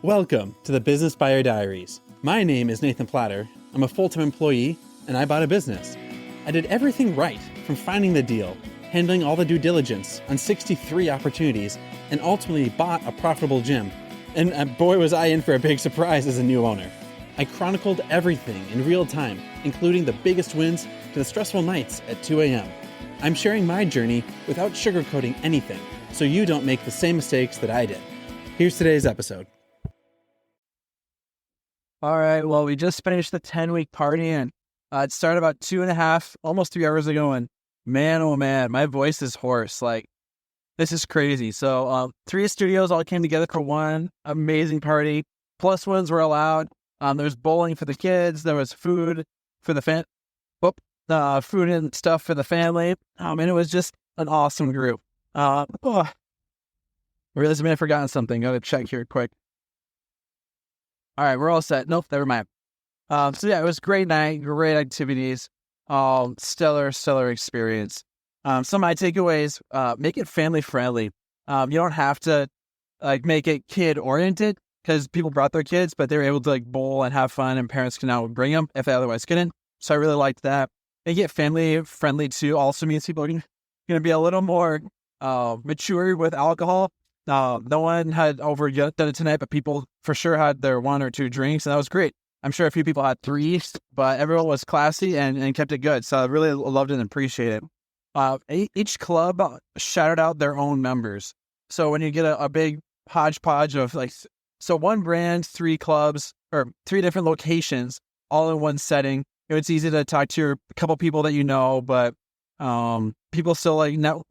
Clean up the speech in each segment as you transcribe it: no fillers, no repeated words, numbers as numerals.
Welcome to the Business Buyer Diaries. My name is Nathan Platter. I'm a full-time employee, and I bought a business. I did everything right, from finding the deal, handling all the due diligence on 63 opportunities, and ultimately bought a profitable gym. And boy, was I in for a big surprise as a new owner. I chronicled everything in real time, including the biggest wins to the stressful nights at 2 a.m. I'm sharing my journey without sugarcoating anything, so you don't make the same mistakes that I did. Here's today's episode. All right. Well, we just finished the 10-week party, and it started about 2.5, almost 3 hours ago. And man, oh man, my voice is hoarse. Like, this is crazy. So, 3 studios all came together for one amazing party. Plus ones were allowed. There was bowling for the kids. There was food for the food and stuff for the family. And it was just an awesome group. I realized I may have forgotten something. Gotta check here quick. All right, we're all set. Nope, never mind. So yeah, it was a great night, great activities, stellar experience. Some of my takeaways: make it family friendly. You don't have to make it kid oriented because people brought their kids, but they were able to bowl and have fun, and parents can now bring them if they otherwise couldn't. So I really liked that. Make it family friendly too. Also means people are going to be a little more mature with alcohol. No one had overdone it tonight, but people for sure had their 1 or 2 drinks, and that was great. I'm sure a few people had 3, but everyone was classy and kept it good. So I really loved it and appreciate it. Each club shouted out their own members. So when you get a big hodgepodge of so one brand, 3 clubs, or 3 different locations, all in one setting, it's easy to talk to a couple people that you know, but people still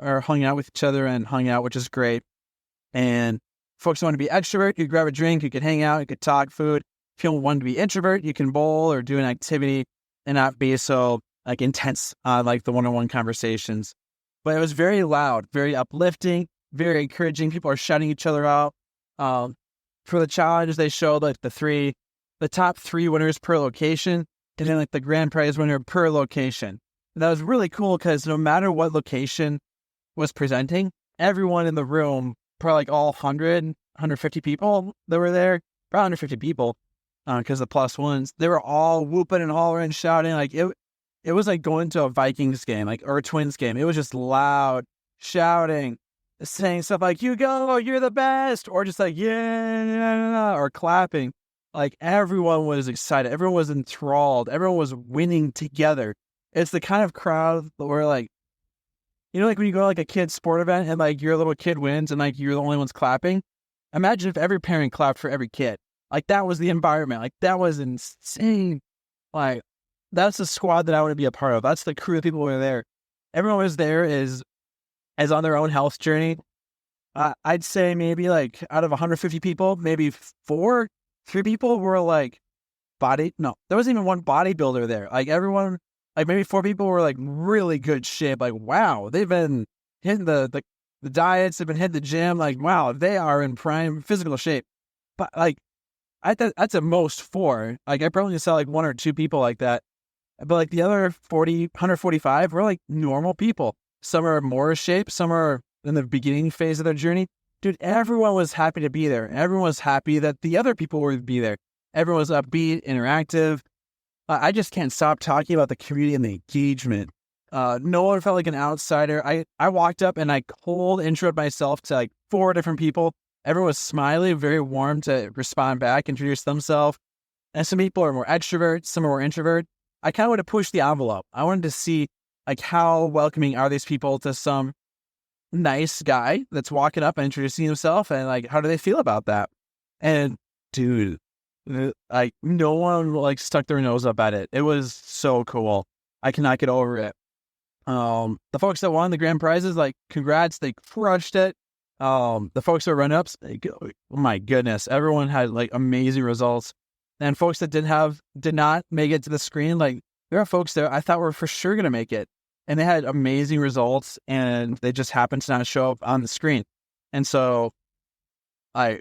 are hung out with each other and hung out, which is great. And folks who want to be extrovert, you could grab a drink, you could hang out, you could talk food. If you want to be introvert, you can bowl or do an activity and not be so intense like the one-on-one conversations. But it was very loud, very uplifting, very encouraging. People are shouting each other out. For the challenge, they showed the top 3 winners per location, and then the grand prize winner per location. And that was really cool because no matter what location was presenting, everyone in the room, probably all 150 people that were there, probably 150 people, because the plus ones, they were all whooping and hollering, shouting. It was like going to a Vikings game, or a Twins game. It was just loud, shouting, saying stuff like, "You go, you're the best," or just yeah, or clapping. Everyone was excited. Everyone was enthralled. Everyone was winning together. It's the kind of crowd where when you go to a kid's sport event and your little kid wins and you're the only ones clapping. Imagine if every parent clapped for every kid. That was the environment. That was insane. That's the squad that I want to be a part of. That's the crew of people who were there. Everyone was there is on their own health journey. I'd say maybe out of 150 people, maybe 3 people were there wasn't even one bodybuilder there. Everyone, maybe 4 people were really good shape. Wow, they've been hitting the diets, they've been hitting the gym. Wow, they are in prime physical shape. But that's at most 4. I probably saw 1 or 2 people like that. But the other 145 were normal people. Some are more shape, some are in the beginning phase of their journey. Dude, everyone was happy to be there. Everyone was happy that the other people were to be there. Everyone was upbeat, interactive. I just can't stop talking about the community and the engagement. No one felt like an outsider. I walked up and I cold introed myself to 4 different people. Everyone was smiley, very warm to respond back, introduce themselves. And some people are more extrovert, some are more introvert. I kind of wanted to push the envelope. I wanted to see how welcoming are these people to some nice guy that's walking up and introducing himself, and how do they feel about that? And dude, no one stuck their nose up at it. It was so cool. I cannot get over it. The folks that won the grand prizes, congrats, they crushed it. The folks that were run-ups, oh my goodness, everyone had amazing results. And folks that did not make it to the screen, there are folks there I thought were for sure gonna make it, and they had amazing results, and they just happened to not show up on the screen. And so, all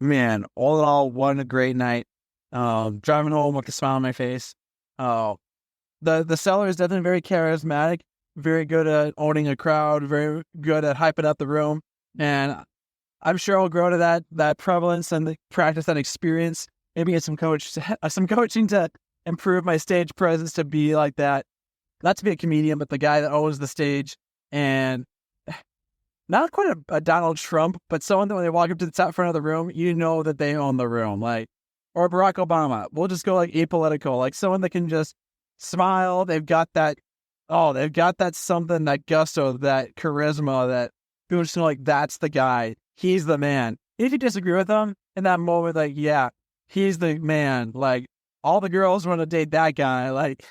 in all, what a great night. Driving home with a smile on my face. The seller is definitely very charismatic, very good at owning a crowd, very good at hyping up the room. And I'm sure I'll grow to that prevalence and the practice, that experience. Maybe get some coaching to improve my stage presence to be like that. Not to be a comedian, but the guy that owns the stage, and not quite a Donald Trump, but someone that when they walk up to the top front of the room, you know that they own the room, like, or Barack Obama. We'll just go like apolitical, like someone that can just smile. They've got that something, that gusto, that charisma, that people just know, like, that's the guy. He's the man. If you disagree with them in that moment, like, yeah, he's the man. Like, all the girls want to date that guy. Like,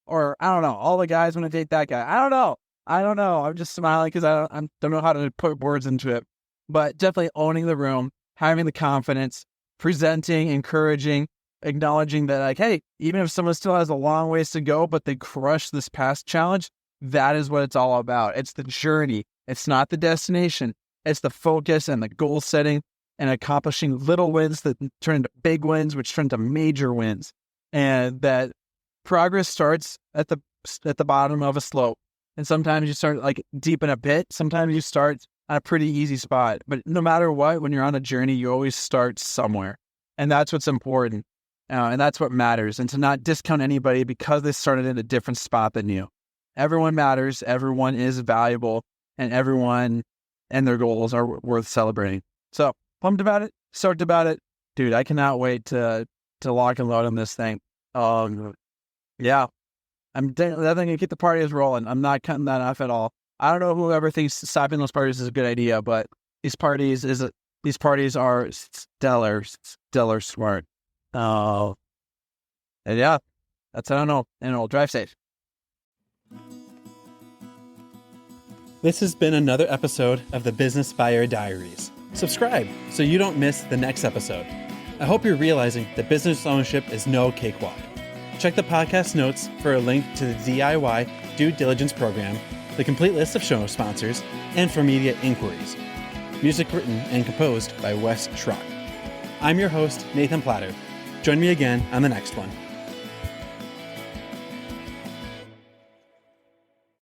or I don't know, all the guys want to date that guy. I don't know. I'm just smiling because I don't know how to put words into it. But definitely owning the room, having the confidence, presenting, encouraging, acknowledging that, like, hey, even if someone still has a long ways to go, but they crushed this past challenge, that is what it's all about. It's the journey. It's not the destination. It's the focus and the goal setting and accomplishing little wins that turn into big wins, which turn into major wins. And that progress starts at the bottom of a slope. And sometimes you start like deep in a pit. Sometimes you start on a pretty easy spot. But no matter what, when you're on a journey, you always start somewhere. And that's what's important. And that's what matters. And to not discount anybody because they started in a different spot than you. Everyone matters. Everyone is valuable. And everyone and their goals are worth celebrating. So pumped about it. Stoked about it. Dude, I cannot wait to lock and load on this thing. Yeah. I'm definitely going to keep the parties rolling. I'm not cutting that off at all. I don't know whoever thinks stopping those parties is a good idea, but these parties are stellar smart. And yeah, that's, I don't know. And it'll drive safe. This has been another episode of the Business Buyer Diaries. Subscribe so you don't miss the next episode. I hope you're realizing that business ownership is no cakewalk. Check the podcast notes for a link to the DIY due diligence program, the complete list of show sponsors, and for media inquiries. Music written and composed by Wes Schrock. I'm your host, Nathan Platter. Join me again on the next one.